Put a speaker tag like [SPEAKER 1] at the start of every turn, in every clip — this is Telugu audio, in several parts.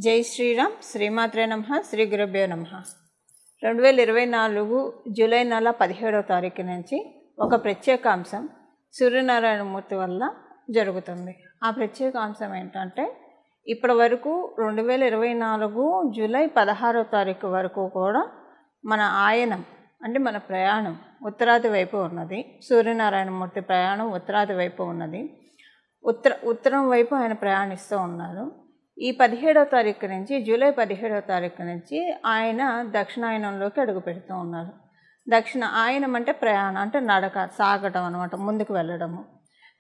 [SPEAKER 1] జై శ్రీరామ్. శ్రీమాత్రే నమః. శ్రీ గురుభ్యో నమః. 2024 జూలై నెల 17వ తారీఖు నుంచి ఒక ప్రత్యేక అంశం సూర్యనారాయణమూర్తి వల్ల జరుగుతుంది. ఆ ప్రత్యేక అంశం ఏంటంటే, ఇప్పటి వరకు 2024 జూలై 16వ తారీఖు వరకు కూడా మన ఆయనం అంటే మన ప్రయాణం ఉత్తరాది వైపు ఉన్నది. సూర్యనారాయణమూర్తి ప్రయాణం ఉత్తరాది వైపు ఉన్నది. ఉత్తరం వైపు ఆయన ప్రయాణిస్తూ ఉన్నారు. ఈ 17వ తారీఖు నుంచి, జూలై 17వ తారీఖు నుంచి ఆయన దక్షిణాయనంలోకి అడుగు పెడుతూ ఉన్నారు. ఆయనం అంటే ప్రయాణం, అంటే నడక, సాగటం అనమాట, ముందుకు వెళ్ళడము.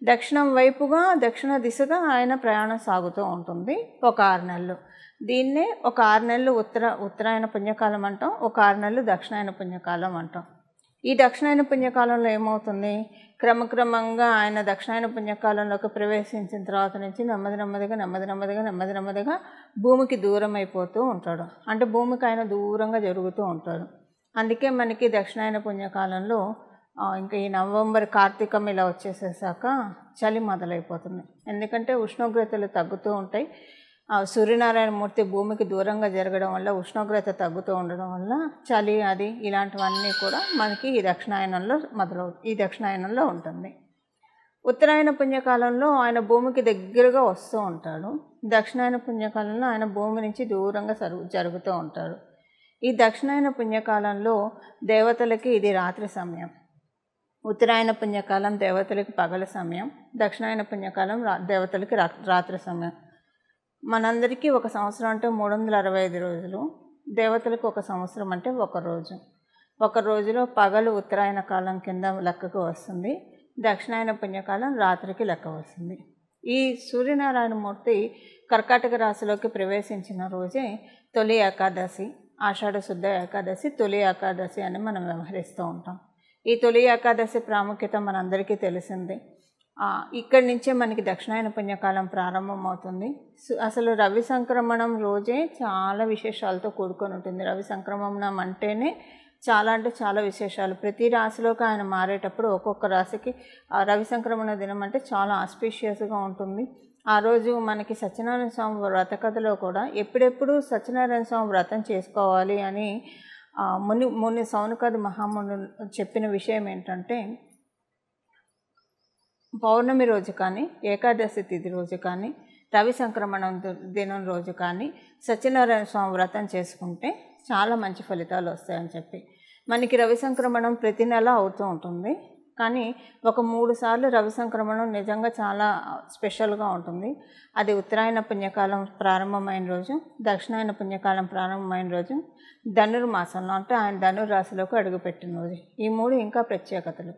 [SPEAKER 1] దక్షిణం వైపుగా, దక్షిణ దిశగా ఆయన ప్రయాణం సాగుతూ ఉంటుంది ఒక 6 నెలలు. దీన్నే ఒక 6 నెలలు ఉత్తరాయణ పుణ్యకాలం అంటాం, ఒక 6 నెలలు దక్షిణాయన పుణ్యకాలం అంటాం. ఈ దక్షిణాయన పుణ్యకాలంలో ఏమవుతుంది, క్రమక్రమంగా ఆయన దక్షిణాయన పుణ్యకాలంలోకి ప్రవేశించిన తర్వాత నుంచి నెమ్మదిగా భూమికి దూరం అయిపోతూ ఉంటాడు. అంటే భూమికి ఆయన దూరంగా జరుగుతూ ఉంటాడు. అందుకే మనకి దక్షిణాయన పుణ్యకాలంలో ఇంకా ఈ నవంబర్, కార్తీకం ఇలా వచ్చేసేసాక చలి మొదలైపోతుంది. ఎందుకంటే ఉష్ణోగ్రతలు తగ్గుతూ ఉంటాయి. సూర్యనారాయణమూర్తి భూమికి దూరంగా జరగడం వల్ల ఉష్ణోగ్రత తగ్గుతూ ఉండడం వల్ల చలి అది ఇలాంటివన్నీ కూడా మనకి ఈ దక్షిణాయనంలో ఉంటుంది. ఉత్తరాయణ పుణ్యకాలంలో ఆయన భూమికి దగ్గరగా వస్తూ ఉంటాడు. దక్షిణాయన పుణ్యకాలంలో ఆయన భూమి నుంచి దూరంగా జరుగుతూ ఉంటాడు. ఈ దక్షిణాయన పుణ్యకాలంలో దేవతలకి ఇది రాత్రి సమయం. ఉత్తరాయణ పుణ్యకాలం దేవతలకి పగల సమయం, దక్షిణాయన పుణ్యకాలం దేవతలకి రాత్రి సమయం. మనందరికీ ఒక సంవత్సరం అంటే 365 రోజులు, దేవతలకు ఒక సంవత్సరం అంటే ఒక రోజులో పగలు ఉత్తరాయణ కాలం కింద లెక్కకు వస్తుంది, దక్షిణాయన పుణ్యకాలం రాత్రికి లెక్క వస్తుంది. ఈ సూర్యనారాయణమూర్తి కర్కాటక రాశిలోకి ప్రవేశించిన రోజే తొలి ఏకాదశి, ఆషాఢ శుద్ధ ఏకాదశి, తొలి ఏకాదశి అని మనం వ్యవహరిస్తూ ఉంటాం. ఈ తొలి ఏకాదశి ప్రాముఖ్యత మనందరికీ తెలిసిందే. ఇక్కడి నుంచే మనకి దక్షిణాయన పుణ్యకాలం ప్రారంభమవుతుంది. అసలు రవి సంక్రమణం రోజే చాలా విశేషాలతో కూడుకొని ఉంటుంది. రవి సంక్రమణం అంటేనే చాలా విశేషాలు. ప్రతి రాశిలోకి ఆయన మారేటప్పుడు ఒక్కొక్క రాశికి రవి సంక్రమణ దినం అంటే చాలా ఆస్పీషియస్గా ఉంటుంది. ఆ రోజు మనకి సత్యనారాయణ స్వామి వ్రత కథలో కూడా ఎప్పుడెప్పుడు సత్యనారాయణ స్వామి వ్రతం చేసుకోవాలి అని ముని సౌనకాది మహాముని చెప్పిన విషయం ఏంటంటే, పౌర్ణమి రోజు కానీ, ఏకాదశి తిథి రోజు కానీ, రవి సంక్రమణం దినం రోజు కానీ సత్యనారాయణ స్వామి వ్రతం చేసుకుంటే చాలా మంచి ఫలితాలు వస్తాయని చెప్పి. మనకి రవి సంక్రమణం ప్రతి నెల అవుతూ ఉంటుంది. కానీ ఒక 3 సార్లు రవి సంక్రమణం నిజంగా చాలా స్పెషల్గా ఉంటుంది. అది ఉత్తరాయణ పుణ్యకాలం ప్రారంభమైన రోజు, దక్షిణాయన పుణ్యకాలం ప్రారంభమైన రోజు, ధనుర్మాసంలో అంటే ఆయన ధనుర్రాశిలోకి అడుగుపెట్టిన రోజు. ఈ 3 ఇంకా ప్రత్యేకతలు.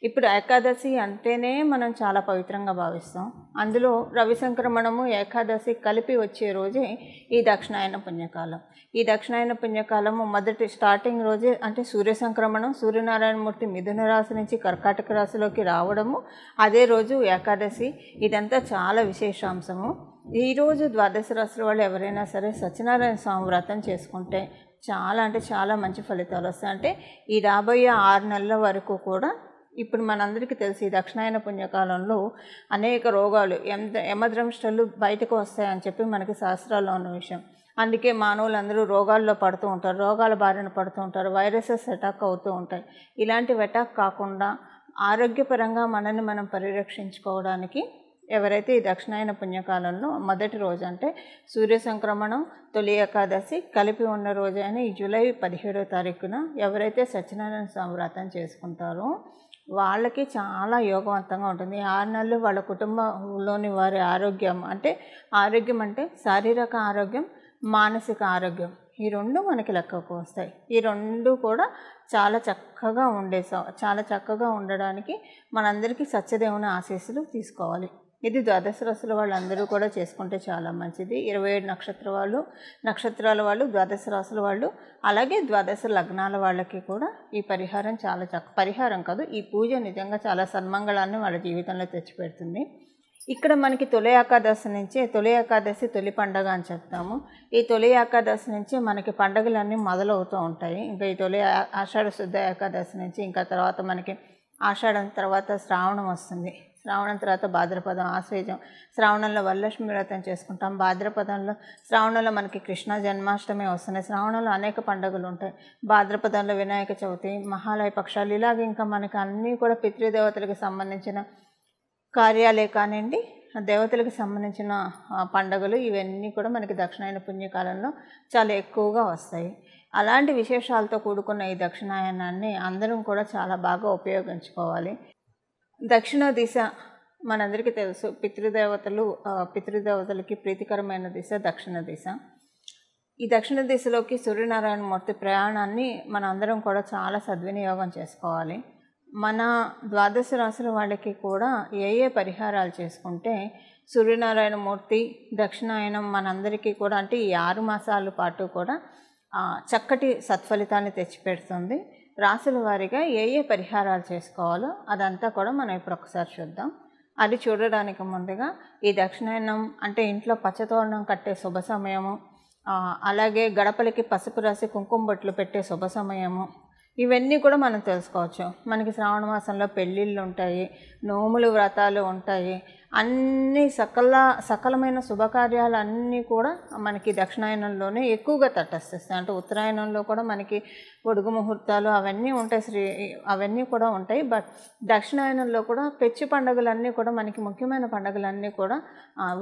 [SPEAKER 1] ఇప్పుడు ఏకాదశి అంటేనే మనం చాలా పవిత్రంగా భావిస్తాం. అందులో రవి సంక్రమణము, ఏకాదశి కలిపి వచ్చే రోజే ఈ దక్షిణాయన పుణ్యకాలం. ఈ దక్షిణాయన పుణ్యకాలము మొదటి స్టార్టింగ్ రోజే అంటే సూర్య సంక్రమణం, సూర్యనారాయణమూర్తి మిథున రాశి నుంచి కర్కాటక రాశిలోకి రావడము, అదే రోజు ఏకాదశి. ఇదంతా చాలా విశేషాంశము. ఈరోజు ద్వాదశ రాశుల వాళ్ళు ఎవరైనా సరే సత్యనారాయణ స్వామి వ్రతం చేసుకుంటే చాలా మంచి ఫలితాలు వస్తాయి. అంటే ఈ రాబోయే 6 నెలల వరకు కూడా, ఇప్పుడు మనందరికీ తెలిసి దక్షిణాయన పుణ్యకాలంలో అనేక రోగాలు, యమద్రంష్టలు బయటకు వస్తాయని చెప్పి మనకి శాస్త్రాల్లో ఉన్న విషయం. అందుకే మానవులందరూ రోగాల్లో పడుతూ ఉంటారు, రోగాల బారిన పడుతూ ఉంటారు, వైరసెస్ అటాక్ అవుతూ ఉంటాయి. ఇలాంటివి అటాక్ కాకుండా ఆరోగ్యపరంగా మనల్ని మనం పరిరక్షించుకోవడానికి ఎవరైతే ఈ దక్షిణాయన పుణ్యకాలంలో మొదటి రోజు అంటే సూర్య సంక్రమణం, తొలి ఏకాదశి కలిపి ఉన్న రోజు అయిన ఈ జూలై 17వ తారీఖున ఎవరైతే సత్యనారాయణ స్వామి వ్రతం చేసుకుంటారో వాళ్ళకి చాలా యోగవంతంగా ఉంటుంది. 6 నెలలు వాళ్ళ కుటుంబంలోని వారి ఆరోగ్యం అంటే శారీరక ఆరోగ్యం, మానసిక ఆరోగ్యం, ఈ 2 మనకి లెక్కకు వస్తాయి. ఈ 2 కూడా చాలా చక్కగా ఉండడానికి మనందరికీ సత్యదేవుని ఆశీస్సులు తీసుకోవాలి. ఇది ద్వాదశ రాశుల వాళ్ళందరూ కూడా చేసుకుంటే చాలా మంచిది. 27 నక్షత్రాల వాళ్ళు, ద్వాదశ రాశుల వాళ్ళు, అలాగే ద్వాదశ లగ్నాల వాళ్ళకి కూడా ఈ పరిహారం పరిహారం కాదు, ఈ పూజ నిజంగా చాలా సన్మంగళాన్ని వాళ్ళ జీవితంలో తెచ్చిపెడుతుంది. ఇక్కడ మనకి తొలి ఏకాదశి తొలి పండగ అని చెప్తాము. ఈ తొలి ఏకాదశి నుంచి మనకి పండుగలన్నీ మొదలవుతూ ఉంటాయి. ఇంకా ఈ తొలి ఆషాఢ శుద్ధ ఏకాదశి నుంచి ఇంకా తర్వాత మనకి ఆషాఢం తర్వాత శ్రావణం వస్తుంది. శ్రావణం తర్వాత భాద్రపదం, ఆశ్వేజం. శ్రావణంలో వరలక్ష్మి వ్రతం చేసుకుంటాం. భాద్రపదంలో శ్రావణంలో మనకి కృష్ణ జన్మాష్టమి వస్తున్నాయి. శ్రావణంలో అనేక పండుగలు ఉంటాయి. భాద్రపదంలో వినాయక చవితి, మహాలయ పక్షాలు, ఇలాగ ఇంకా మనకి అన్నీ కూడా పితృదేవతలకు సంబంధించిన కార్యాలే కానివ్వండి, దేవతలకు సంబంధించిన పండుగలు, ఇవన్నీ కూడా మనకి దక్షిణాయన పుణ్యకాలంలో చాలా ఎక్కువగా వస్తాయి. అలాంటి విశేషాలతో కూడుకున్న ఈ దక్షిణాయనాన్ని అందరం కూడా చాలా బాగా ఉపయోగించుకోవాలి. దక్షిణ దిశ మనందరికీ తెలుసు, పితృదేవతలకి ప్రీతికరమైన దిశ దక్షిణ దిశ. ఈ దక్షిణ దిశలోకి సూర్యనారాయణ మూర్తి ప్రయాణాన్ని మనందరం కూడా చాలా సద్వినియోగం చేసుకోవాలి. మన ద్వాదశ రాశుల వాళ్ళకి కూడా ఏ పరిహారాలు చేసుకుంటే సూర్యనారాయణ మూర్తి దక్షిణాయనం మనందరికీ కూడా, అంటే ఈ 6 మాసాల పాటు కూడా చక్కటి సత్ఫలితాన్ని తెచ్చిపెడుతుంది. రాశుల వారీగా ఏ పరిహారాలు చేసుకోవాలో అదంతా కూడా మనం ఇప్పుడు ఒకసారి చూద్దాం. అది చూడడానికి ముందుగా ఈ దక్షిణాయనం అంటే ఇంట్లో పచ్చతోరణం కట్టే శుభ సమయము, అలాగే గడపలకి పసుపు రాసి కుంకుమ బొట్లు పెట్టే శుభ సమయము, ఇవన్నీ కూడా మనం తెలుసుకోవచ్చు. మనకి శ్రావణ మాసంలో పెళ్ళిళ్ళు ఉంటాయి, నోములు వ్రతాలు ఉంటాయి, అన్ని సకలమైన శుభకార్యాలు అన్నీ కూడా మనకి దక్షిణాయనంలోనే ఎక్కువగా తటస్థిస్తాయి. అంటే ఉత్తరాయణంలో కూడా మనకి పొడుగు ముహూర్తాలు అవన్నీ ఉంటాయి, అవన్నీ కూడా ఉంటాయి. బట్ దక్షిణాయనంలో కూడా పెచ్చు పండుగలన్నీ కూడా మనకి ముఖ్యమైన పండుగలన్నీ కూడా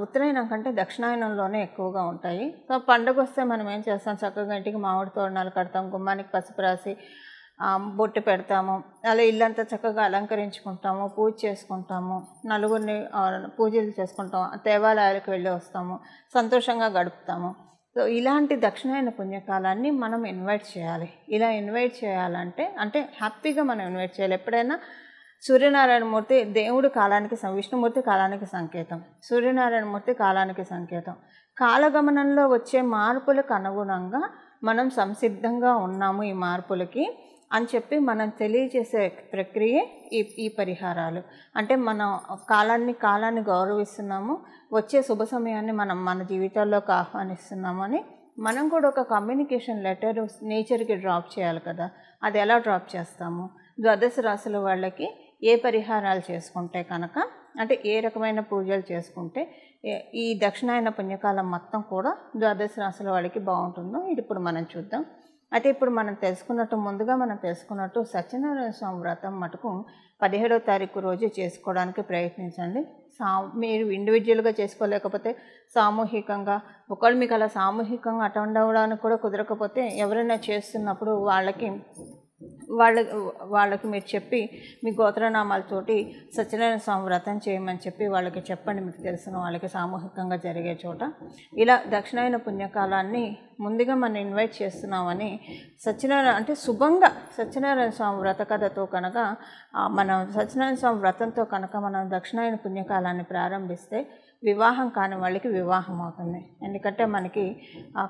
[SPEAKER 1] ఉత్తరాయణం కంటే దక్షిణాయనంలోనే ఎక్కువగా ఉంటాయి. సో పండుగ వస్తే మనం ఏం చేస్తాం, చక్కగా ఇంటికి మామిడి తోరణాలు కడతాం, గుమ్మానికి పసుపు రాసి బొట్టు పెడతాము, అలా ఇల్లంతా చక్కగా అలంకరించుకుంటాము, పూజ చేసుకుంటాము, నలుగురిని పూజలు చేసుకుంటాము, దేవాలయాలకు వెళ్ళి వస్తాము, సంతోషంగా గడుపుతాము. సో ఇలాంటి దక్షిణాయన పుణ్యకాలాన్ని మనం ఇన్వైట్ చేయాలి. ఇలా ఇన్వైట్ చేయాలంటే అంటే హ్యాపీగా మనం ఇన్వైట్ చేయాలి. ఎప్పుడైనా సూర్యనారాయణమూర్తి దేవుడు కాలానికి, విష్ణుమూర్తి కాలానికి సంకేతం, సూర్యనారాయణమూర్తి కాలానికి సంకేతం. కాలగమనంలో వచ్చే మార్పులకు అనుగుణంగా మనం సంసిద్ధంగా ఉన్నాము ఈ మార్పులకి అని చెప్పి మనం తెలియజేసే ప్రక్రియ ఈ పరిహారాలు. అంటే మనం కాలాన్ని గౌరవిస్తున్నాము, వచ్చే శుభ సమయాన్ని మనం మన జీవితాల్లోకి ఆహ్వానిస్తున్నాము అని మనం కూడా ఒక కమ్యూనికేషన్ లెటర్ నేచర్కి డ్రాప్ చేయాలి కదా. అది ఎలా డ్రాప్ చేస్తాము? ద్వాదశ రాశుల వాళ్ళకి ఏ పరిహారాలు చేసుకుంటే కనుక, అంటే ఏ రకమైన పూజలు చేసుకుంటే ఈ దక్షిణాయన పుణ్యకాలం మొత్తం కూడా ద్వాదశ రాశుల వాళ్ళకి బాగుంటుందో ఇది ఇప్పుడు మనం చూద్దాం. అయితే ఇప్పుడు ముందుగా మనం తెలుసుకున్నట్టు సత్యనారాయణ స్వామి వ్రతం మటుకు 17వ తారీఖు రోజు చేసుకోవడానికి ప్రయత్నించండి. మీరు ఇండివిజువల్గా చేసుకోలేకపోతే సామూహికంగా, ఒకవేళ మీకు అలా సామూహికంగా అటెండ్ అవ్వడానికి కూడా కుదరకపోతే ఎవరైనా చేస్తున్నప్పుడు వాళ్ళకి మీరు చెప్పి మీ గోత్రనామాలతోటి సత్యనారాయణ స్వామి వ్రతం చేయమని చెప్పి వాళ్ళకి చెప్పండి, మీకు తెలిసిన వాళ్ళకి సామూహికంగా జరిగే చోట. ఇలా దక్షిణాయన పుణ్యకాలాన్ని ముందుగా మనం ఇన్వైట్ చేస్తున్నామని అంటే శుభంగా సత్యనారాయణ స్వామి వ్రత కథతో కనుక మనం సత్యనారాయణ స్వామి వ్రతంతో కనుక మనం దక్షిణాయన పుణ్యకాలాన్ని ప్రారంభిస్తే వివాహం కాని వాళ్ళకి వివాహం అవుతుంది. ఎందుకంటే మనకి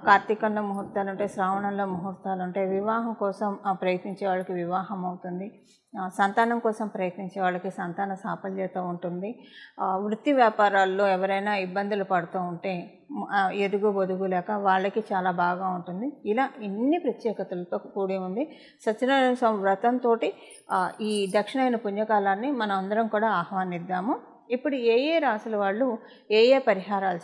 [SPEAKER 1] కార్తీకంలో ముహూర్తాలు ఉంటాయి, శ్రావణంలో ముహూర్తాలు ఉంటాయి. వివాహం కోసం ప్రయత్నించే వాళ్ళకి వివాహం అవుతుంది, సంతానం కోసం ప్రయత్నించే వాళ్ళకి సంతాన సాఫల్యత ఉంటుంది. వృత్తి వ్యాపారాల్లో ఎవరైనా ఇబ్బందులు పడుతూ ఉంటే ఎదుగు బొదుగు లేక వాళ్ళకి చాలా బాగా ఉంటుంది. ఇలా ఇన్ని ప్రత్యేకతలతో కూడి ఉంది సత్యనారాయణ స్వామి వ్రతంతో ఈ దక్షిణాయన పుణ్యకాలాన్ని మనం అందరం కూడా ఆహ్వానిద్దాము. ఇప్పుడు ఏ రాశుల వాళ్ళు ఏ పరిహారాలు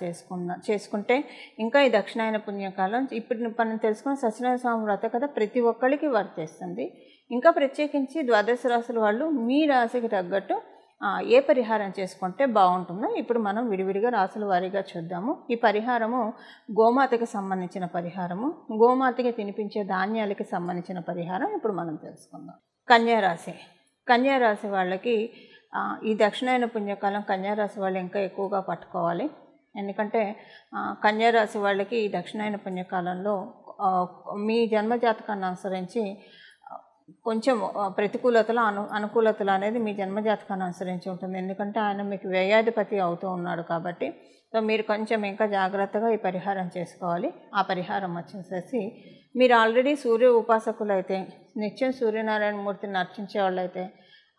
[SPEAKER 1] చేసుకుంటే ఇంకా ఈ దక్షిణాయన పుణ్యకాలం ఇప్పుడు మనం తెలుసుకున్న సత్యనారాయణ స్వామి వ్రత కదా ప్రతి ఒక్కరికి వర్తిస్తుంది. ఇంకా ప్రత్యేకించి ద్వాదశ రాశుల వాళ్ళు మీ రాశికి తగ్గట్టు ఏ పరిహారం చేసుకుంటే బాగుంటుందో ఇప్పుడు మనం విడివిడిగా రాశుల వారీగా చూద్దాము. ఈ పరిహారము గోమాతకి సంబంధించిన పరిహారము, గోమాతకి తినిపించే ధాన్యాలకి సంబంధించిన పరిహారం ఇప్పుడు మనం తెలుసుకుందాం. కన్యారాశి వాళ్ళకి ఈ దక్షిణాయన పుణ్యకాలం కన్యారాశి వాళ్ళు ఇంకా ఎక్కువగా పట్టుకోవాలి. ఎందుకంటే కన్యారాశి వాళ్ళకి ఈ దక్షిణాయన పుణ్యకాలంలో మీ జన్మజాతకాన్ని అనుసరించి కొంచెం ప్రతికూలతలు అనుకూలతలు అనేది మీ జన్మజాతకాన్ని అనుసరించి ఉంటుంది. ఎందుకంటే ఆయన మీకు వ్యయాధిపతి అవుతూ ఉన్నాడు కాబట్టి సో మీరు కొంచెం ఇంకా జాగ్రత్తగా ఈ పరిహారం చేసుకోవాలి. ఆ పరిహారం వచ్చేసేసి మీరు ఆల్రెడీ సూర్య ఉపాసకులు అయితే, నిత్యం సూర్యనారాయణ మూర్తిని అర్చించే వాళ్ళైతే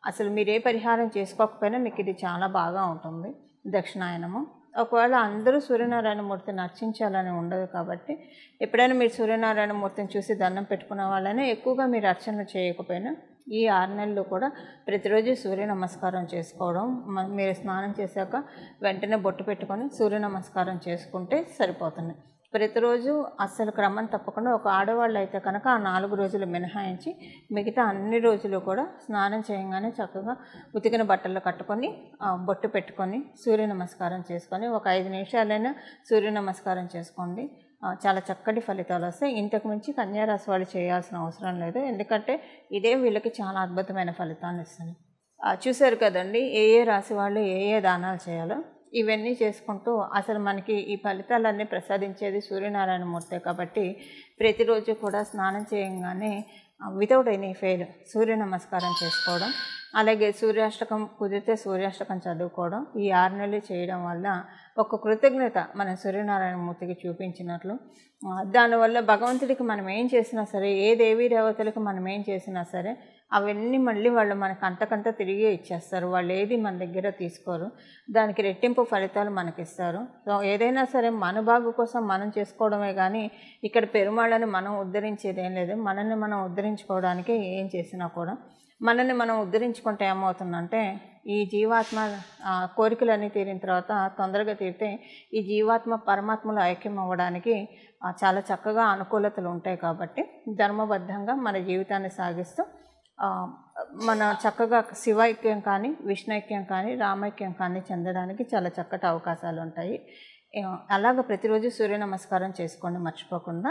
[SPEAKER 1] అసలు మీరు ఏ పరిహారం చేసుకోకపోయినా మీకు ఇది చాలా బాగా ఉంటుంది దక్షిణాయనము. ఒకవేళ అందరూ సూర్యనారాయణమూర్తిని అర్చించాలని ఉండదు కాబట్టి ఎప్పుడైనా మీరు సూర్యనారాయణమూర్తిని చూసి దండం పెట్టుకున్న వాళ్ళైనా ఎక్కువగా మీరు అర్చన చేయకపోయినా ఈ 6 నెలలు కూడా ప్రతిరోజు సూర్య నమస్కారం చేసుకోవడం, మీరు స్నానం చేశాక వెంటనే బొట్టు పెట్టుకొని సూర్య నమస్కారం చేసుకుంటే సరిపోతుంది. ప్రతిరోజు అస్సలు క్రమం తప్పకుండా, ఒక ఆడవాళ్ళు అయితే కనుక ఆ 4 రోజులు మినహాయించి మిగతా అన్ని రోజులు కూడా స్నానం చేయగానే చక్కగా ఉతికిన బట్టలు కట్టుకొని బొట్టు పెట్టుకొని సూర్య నమస్కారం చేసుకొని ఒక 5 నిమిషాలైనా సూర్య నమస్కారం చేసుకోండి. చాలా చక్కటి ఫలితాలు వస్తాయి. ఇంతకు మించి కన్యా రాశి వాళ్ళు చేయాల్సిన అవసరం లేదు, ఎందుకంటే ఇదే వీళ్ళకి చాలా అద్భుతమైన ఫలితాన్ని ఇస్తుంది. చూశారు కదండి, ఏ రాశి వాళ్ళు ఏ దానాలు చేయాలో. ఇవన్నీ చేసుకుంటూ అసలు మనకి ఈ ఫలితాలన్నీ ప్రసాదించేది సూర్యనారాయణమూర్తే కాబట్టి ప్రతిరోజు కూడా స్నానం చేయగానే వితౌట్ ఎనీ ఫెయిల్ సూర్య నమస్కారం చేసుకోవడం, అలాగే సూర్యాష్టకం కుదిరితే సూర్యాష్టకం చదువుకోవడం, ఈ 6 నెలలు చేయడం వల్ల ఒక కృతజ్ఞత మన సూర్యనారాయణమూర్తికి చూపించినట్లు. దానివల్ల భగవంతుడికి మనం ఏం చేసినా సరే, ఏ దేవీ దేవతలకు మనం ఏం చేసినా సరే అవన్నీ మళ్ళీ వాళ్ళు మనకు అంతకంత తిరిగి ఇచ్చేస్తారు. వాళ్ళు ఏది మన దగ్గర తీసుకోరు, దానికి రెట్టింపు ఫలితాలు మనకిస్తారు. సో ఏదైనా సరే మన బాగు కోసం మనం చేసుకోవడమే కానీ ఇక్కడ పెరుమాళ్ళని మనం ఉద్ధరించేది ఏం లేదు. మనల్ని మనం ఉద్ధరించుకోవడానికి ఏం చేసినా కూడా మనల్ని మనం ఉద్ధరించుకుంటే ఏమవుతుందంటే, ఈ జీవాత్మ కోరికలన్నీ తీరిన తర్వాత తొందరగా తీరితే ఈ జీవాత్మ పరమాత్మలో ఐక్యం అవ్వడానికి చాలా చక్కగా అనుకూలతలు ఉంటాయి. కాబట్టి ధర్మబద్ధంగా మన జీవితాన్ని సాగిస్తూ మన చక్కగా శివైక్యం కానీ విష్ణైక్యం కానీ రామైక్యం కానీ చెందడానికి చాలా చక్కటి అవకాశాలు ఉంటాయి. అలాగ ప్రతిరోజు సూర్య నమస్కారం చేసుకోండి మర్చిపోకుండా.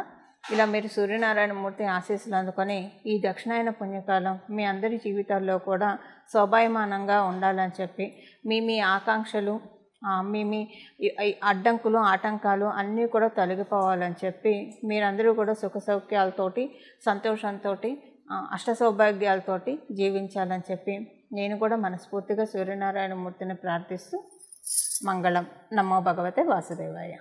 [SPEAKER 1] ఇలా మీరు సూర్యనారాయణమూర్తి ఆశీస్సులు అందుకొని ఈ దక్షిణాయన పుణ్యకాలం మీ అందరి జీవితాల్లో కూడా శోభాయమానంగా ఉండాలని చెప్పి మీ ఆకాంక్షలు, మీ అడ్డంకులు ఆటంకాలు అన్నీ కూడా తొలగిపోవాలని చెప్పి మీరందరూ కూడా సుఖ సౌఖ్యాలతోటి సంతోషంతో అష్ట సౌభాగ్యాలతోటి జీవించాలని చెప్పి నేను కూడా మనస్ఫూర్తిగా సూర్యనారాయణమూర్తిని ప్రార్థిస్తూ మంగళం. నమో భగవతే వాసుదేవాయ.